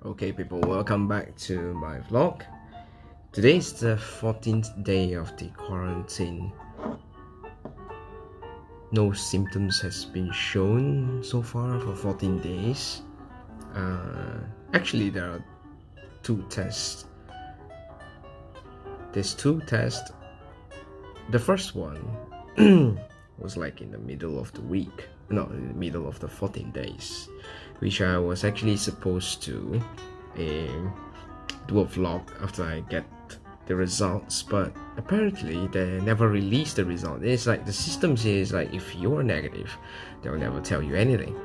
Okay people, welcome back to my vlog. Today is the 14th day of the quarantine. No symptoms has been shown so far for 14 days. Actually there are two tests. There's two tests. The first one was like in the middle of the week. No, in the middle of the 14 days, which I was actually supposed to do a vlog after I get the results, but apparently they never released the result. It's like the system says like if you're negative, they'll never tell you anything.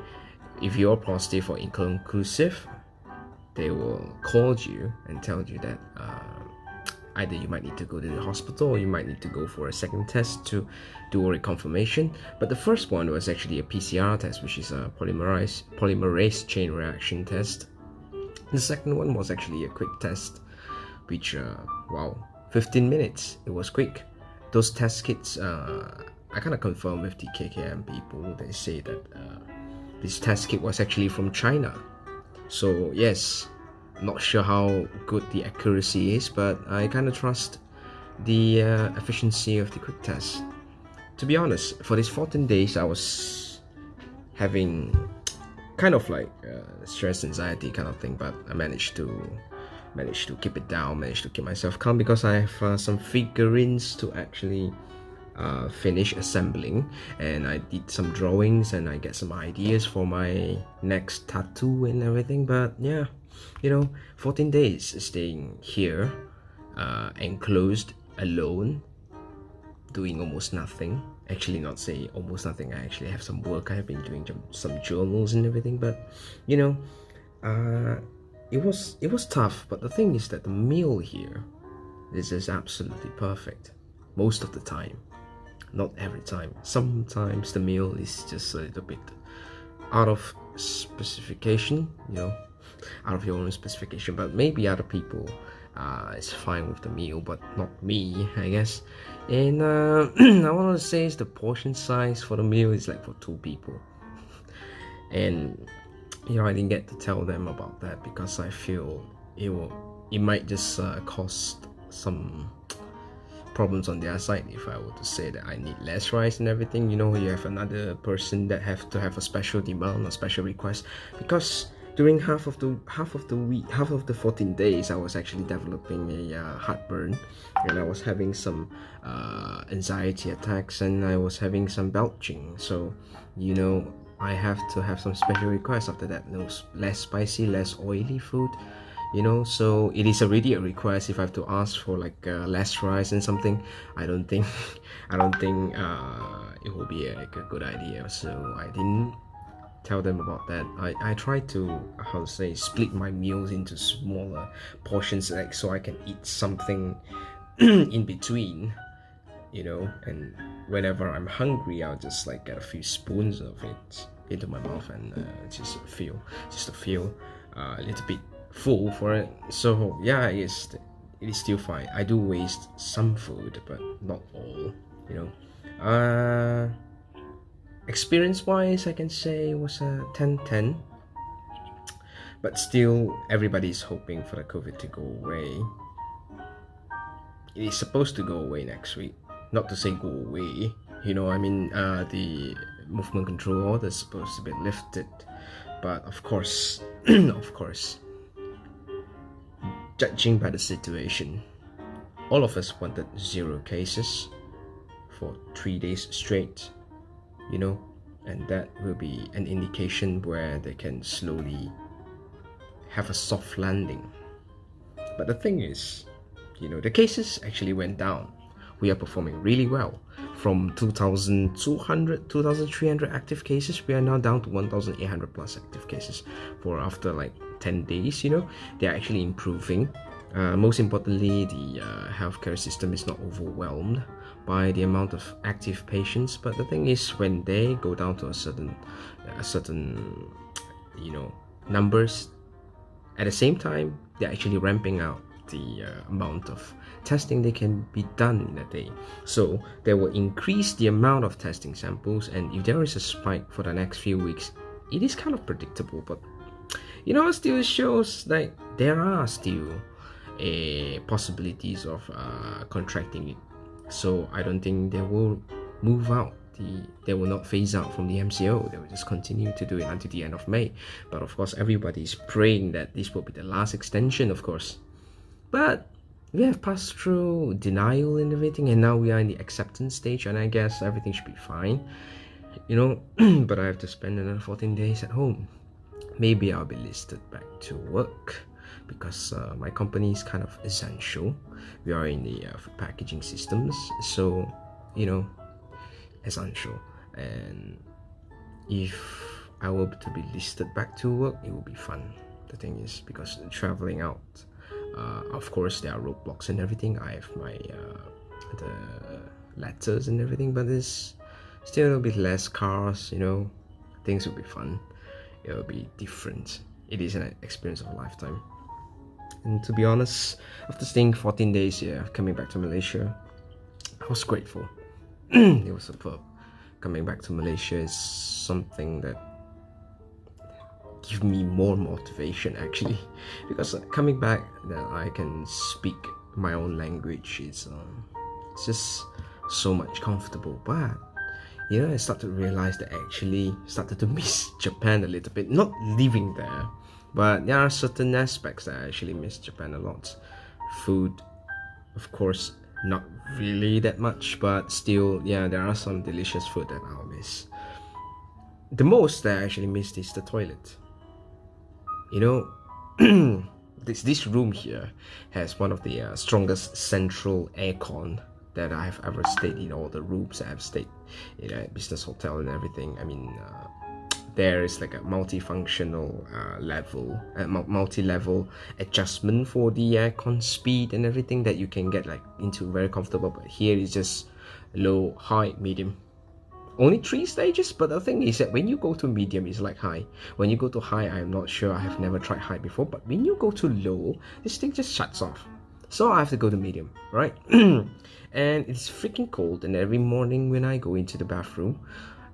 If you're positive or inconclusive, they will call you and tell you that either you might need to go to the hospital or you might need to go for a second test to do a reconfirmation. But the first one was actually a PCR test, which is a polymerase chain reaction test. The second one was actually a quick test, which wow, 15 minutes. It was quick. Those test kits, I kind of confirmed with the KKM people. They say that this test kit was actually from China. So yes, not sure how good the accuracy is, but I kind of trust the efficiency of the quick test. To be honest, for these 14 days I was having kind of like stress, anxiety kind of thing, but I managed to keep it down, managed to keep myself calm, because I have some figurines to actually finish assembling, and I did some drawings and I get some ideas for my next tattoo and everything. But yeah, 14 days staying here, enclosed, alone, doing almost nothing. Actually, not say almost nothing, I actually have some work. I have been doing some journals and everything, but it was tough. But the thing is that the meal here, this is absolutely perfect most of the time. Not every time. Sometimes the meal is just a little bit out of specification, out of your own specification, but maybe other people is fine with the meal, but not me, I guess. And I want to say is the portion size for the meal is like for 2 people. And I didn't get to tell them about that because I feel it might just cause some problems on their side if I were to say that I need less rice and everything. You have another person that have to have a special demand or special request, because during half of the 14 days I was actually developing a heartburn, and I was having some anxiety attacks, and I was having some belching. So I have to have some special requests after that. No, less spicy, less oily food, so it is already a request. If I have to ask for like less rice and something, I don't think it will be a good idea. So I didn't tell them about that. I try to, how to say, split my meals into smaller portions, like so I can eat something in between, and whenever I'm hungry I'll just like get a few spoons of it into my mouth and just feel a little bit full for it. So yeah, it is still fine. I do waste some food, but not all. Experience wise, I can say it was a 10-10, but still everybody's hoping for the COVID to go away. It is supposed to go away next week. Not to say go away, the movement control order is supposed to be lifted, but of course judging by the situation, all of us wanted 0 cases for 3 days straight, and that will be an indication where they can slowly have a soft landing. But the thing is, the cases actually went down. We are performing really well. From 2,200, 2,300 active cases, we are now down to 1,800 plus active cases for after like 10 days. They're actually improving. Most importantly, the healthcare system is not overwhelmed by the amount of active patients. But the thing is, when they go down to a certain numbers, at the same time they're actually ramping out the amount of testing they can be done in a day. So they will increase the amount of testing samples, and if there is a spike for the next few weeks, it is kind of predictable. But It still shows like there are still possibilities of contracting it. So I don't think they will move out. They will not phase out from the MCO. They will just continue to do it until the end of May. But of course, everybody is praying that this will be the last extension, of course. But we have passed through denial and everything, and now we are in the acceptance stage, and I guess everything should be fine. But I have to spend another 14 days at home. Maybe I'll be listed back to work because my company is kind of essential. We are in the food packaging systems, so essential. And if I were to be listed back to work, it will be fun. The thing is, because traveling out, of course there are roadblocks and everything. I have my the letters and everything, but there's still a little bit less cars. Things will be fun. It'll be different. It is an experience of a lifetime. And to be honest, after staying 14 days here, coming back to Malaysia, I was grateful. It was superb. Coming back to Malaysia is something that give me more motivation actually, because coming back that I can speak my own language is it's just so much comfortable. But I started to realize that I actually started to miss Japan a little bit. Not living there, but there are certain aspects that I actually miss Japan a lot. Food, of course, not really that much, but still, there are some delicious food that I'll miss. The most that I actually missed is the toilet. This room here has one of the strongest central aircon that I have ever stayed in. All the rooms I've stayed in a business hotel and everything. I mean, there is like a multifunctional multi-level adjustment for the aircon speed and everything that you can get like into very comfortable. But here is just low, high, medium. Only 3 stages, but the thing is that when you go to medium, it's like high. When you go to high, I'm not sure. I have never tried high before. But when you go to low, this thing just shuts off. So I have to go to medium, right? And it's freaking cold. And every morning when I go into the bathroom,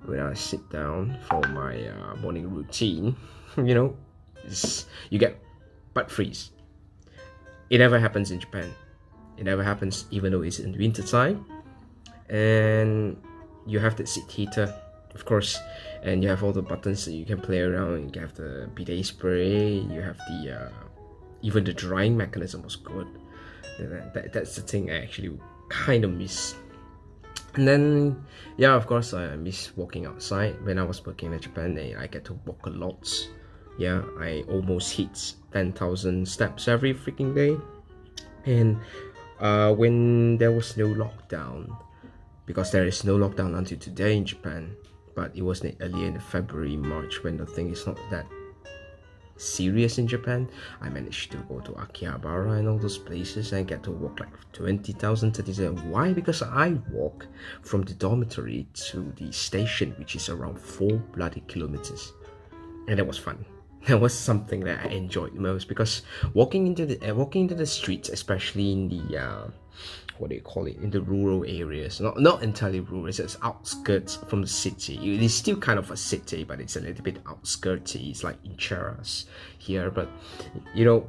when I sit down for my morning routine, you get butt freeze. It never happens in Japan. It never happens even though it's in winter time. And you have the seat heater, of course, and you have all the buttons that you can play around. You have the bidet spray, you have the even the drying mechanism was good. That's the thing I actually kind of miss. And then of course I miss walking outside. When I was working in Japan, I get to walk a lot. I almost hit 10,000 steps every freaking day. And when there was no lockdown, because there is no lockdown until today in Japan, but it was earlier in February, March, when the thing is not that serious in Japan, I managed to go to Akihabara and all those places and get to walk like 20,000, 30,000. Why? Because I walk from the dormitory to the station, which is around 4 bloody kilometers, and that was fun. That was something that I enjoyed the most, because walking into the streets, especially in the what do you call it, in the rural areas, not entirely rural, it's outskirts from the city. It is still kind of a city, but it's a little bit outskirty. It's like in Cheras here, but you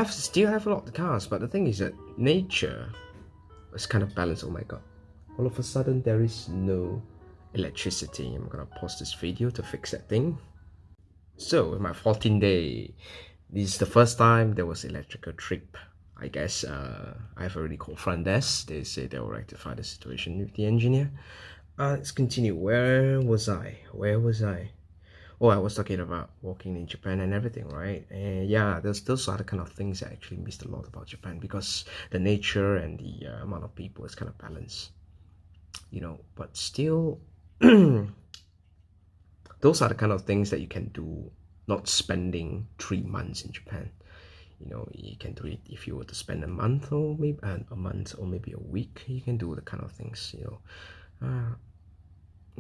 still have a lot of cars. But the thing is that nature is kind of balanced. Oh my god, all of a sudden there is no electricity. I'm gonna pause this video to fix that thing. So in my 14th day, this is the first time there was electrical trip. I guess I've already called front desk. They say they will rectify the situation with the engineer. Let's continue. Where was I? Oh, I was talking about walking in Japan and everything, right? And those are the kind of things I actually missed a lot about Japan, because the nature and the amount of people is kind of balanced, but still those are the kind of things that you can do, not spending 3 months in Japan. You can do it if you were to spend a month or maybe a week. You can do the kind of things.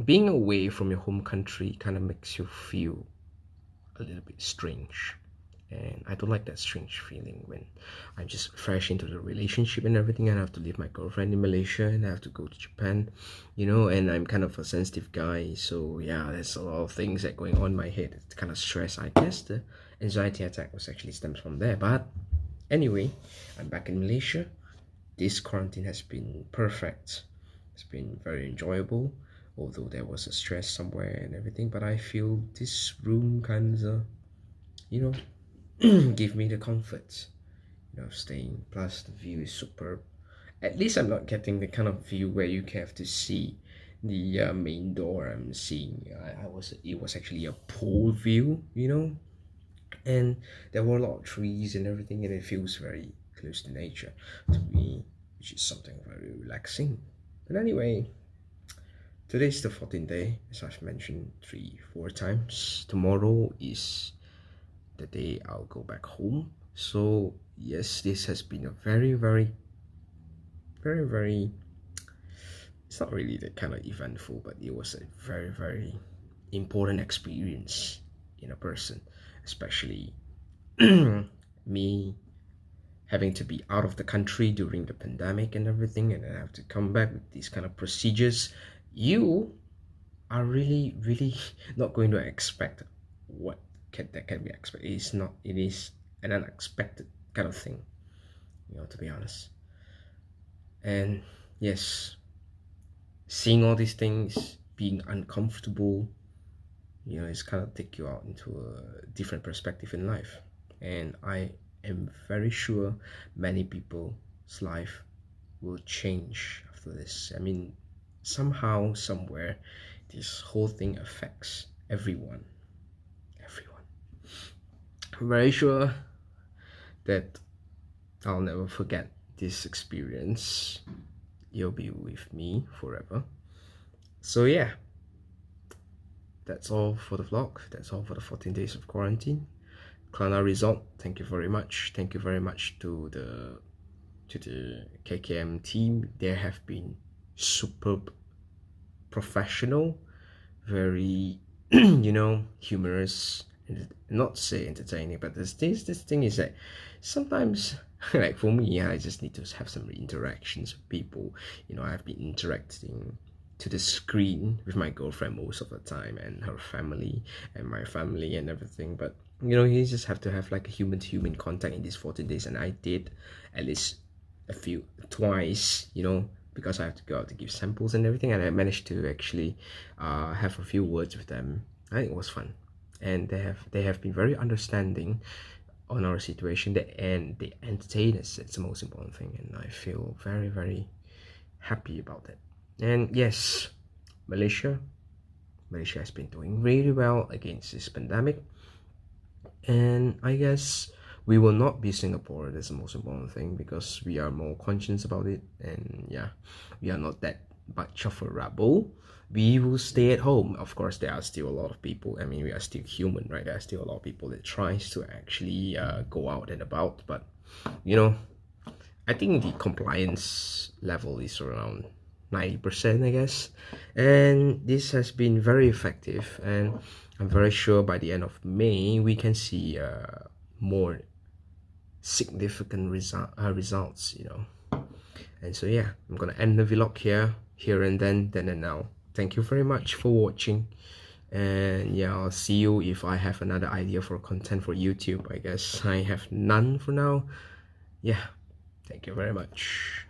Being away from your home country kind of makes you feel a little bit strange, And I don't like that strange feeling when I'm just fresh into the relationship and everything, and I have to leave my girlfriend in Malaysia and I have to go to Japan, and I'm kind of a sensitive guy, so yeah, there's a lot of things that going on in my head. It's kind of stress. I guess the anxiety attack was actually stems from there. But anyway, I'm back in Malaysia. This quarantine has been perfect. It's been very enjoyable, although there was a stress somewhere and everything. But I feel this room kind of, you know, give me the comfort, of staying. Plus, the view is superb. At least I'm not getting the kind of view where you have to see the main door. I'm seeing. It was actually a pool view, and there were a lot of trees and everything, and it feels very close to nature to me, which is something very relaxing. But anyway, today's the 14th day, as I've mentioned 3 4 times. Tomorrow is the day I'll go back home. So yes, this has been a very, very, very, very, it's not really that kind of eventful, but it was a very, very important experience in a person, especially me having to be out of the country during the pandemic and everything, and I have to come back with these kind of procedures. You are really, really not going to expect what that can be expected. It's not. It is an unexpected kind of thing, to be honest. And yes, seeing all these things, being uncomfortable, it's kind of take you out into a different perspective in life. And I am very sure many people's life will change after this. I mean, somehow, somewhere, this whole thing affects everyone. Everyone. I'm very sure that I'll never forget this experience. You'll be with me forever. So yeah, that's all for the vlog. That's all for the 14 days of quarantine. Klana result. Thank you very much. Thank you very much to the KKM team. They have been superb, professional, very humorous, not to say entertaining, but this thing is that sometimes like for me, I just need to have some interactions with people. I've been interacting to the screen with my girlfriend most of the time, and her family and my family and everything. But you just have to have like a human to human contact in these 14 days, and I did at least twice, because I have to go out to give samples and everything, and I managed to actually have a few words with them. I think it was fun, and they have been very understanding on our situation, and they entertain us. It's the most important thing, and I feel very, very happy about that. And yes, Malaysia has been doing really well against this pandemic, and I guess we will not be Singapore. That's the most important thing, because we are more conscious about it, and yeah, we are not that much of a rebel. We will stay at home. Of course, there are still a lot of people. I mean, we are still human, right? There are still a lot of people that tries to actually go out and about, but I think the compliance level is around 90%, I guess, and this has been very effective, and I'm very sure by the end of May we can see more significant results, and so yeah, I'm gonna end the vlog here and then and now. Thank you very much for watching, and yeah, I'll see you if I have another idea for content for YouTube. I guess I have none for now. Yeah, thank you very much.